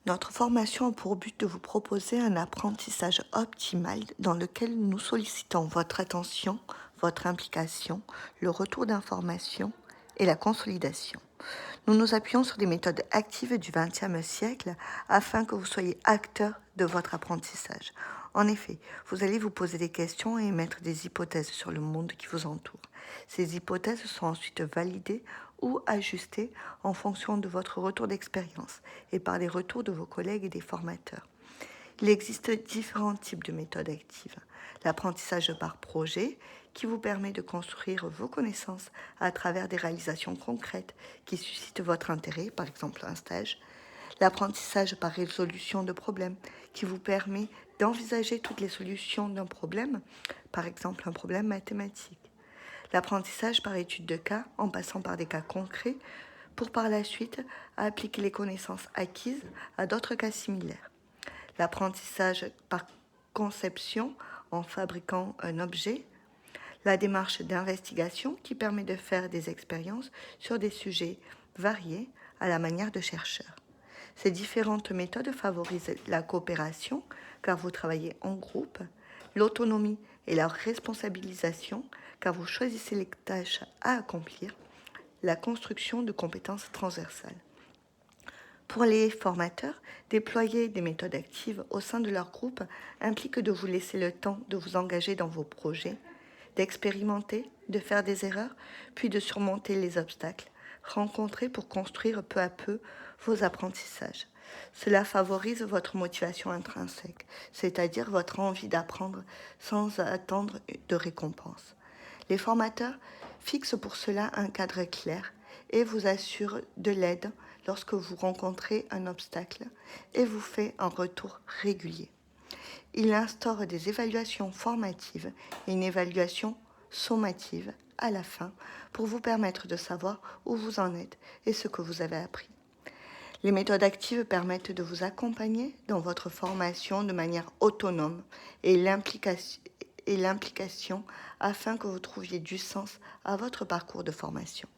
Notre formation a pour but de vous proposer un apprentissage optimal dans lequel nous sollicitons votre attention, votre implication, le retour d'informations et la consolidation. Nous nous appuyons sur des méthodes actives du XXe siècle afin que vous soyez acteur de votre apprentissage. En effet, vous allez vous poser des questions et émettre des hypothèses sur le monde qui vous entoure. Ces hypothèses sont ensuite validées ou ajustées en fonction de votre retour d'expérience et par les retours de vos collègues et des formateurs. Il existe différents types de méthodes actives. L'apprentissage par projet, qui vous permet de construire vos connaissances à travers des réalisations concrètes qui suscitent votre intérêt, par exemple un stage. L'apprentissage par résolution de problèmes, qui vous permet d'envisager toutes les solutions d'un problème, par exemple un problème mathématique. L'apprentissage par étude de cas, en passant par des cas concrets, pour par la suite appliquer les connaissances acquises à d'autres cas similaires. L'apprentissage par conception, en fabriquant un objet. La démarche d'investigation, qui permet de faire des expériences sur des sujets variés à la manière de chercheurs. Ces différentes méthodes favorisent la coopération, car vous travaillez en groupe, l'autonomie et la responsabilisation, car vous choisissez les tâches à accomplir, la construction de compétences transversales. Pour les formateurs, déployer des méthodes actives au sein de leur groupe implique de vous laisser le temps de vous engager dans vos projets, d'expérimenter, de faire des erreurs, puis de surmonter les obstacles rencontrés pour construire peu à peu vos apprentissages. Cela favorise votre motivation intrinsèque, c'est-à-dire votre envie d'apprendre sans attendre de récompense. Les formateurs fixent pour cela un cadre clair et vous assurent de l'aide lorsque vous rencontrez un obstacle et vous fait un retour régulier. Il instaure des évaluations formatives et une évaluation sommative à la fin pour vous permettre de savoir où vous en êtes et ce que vous avez appris. Les méthodes actives permettent de vous accompagner dans votre formation de manière autonome et l'implication afin que vous trouviez du sens à votre parcours de formation.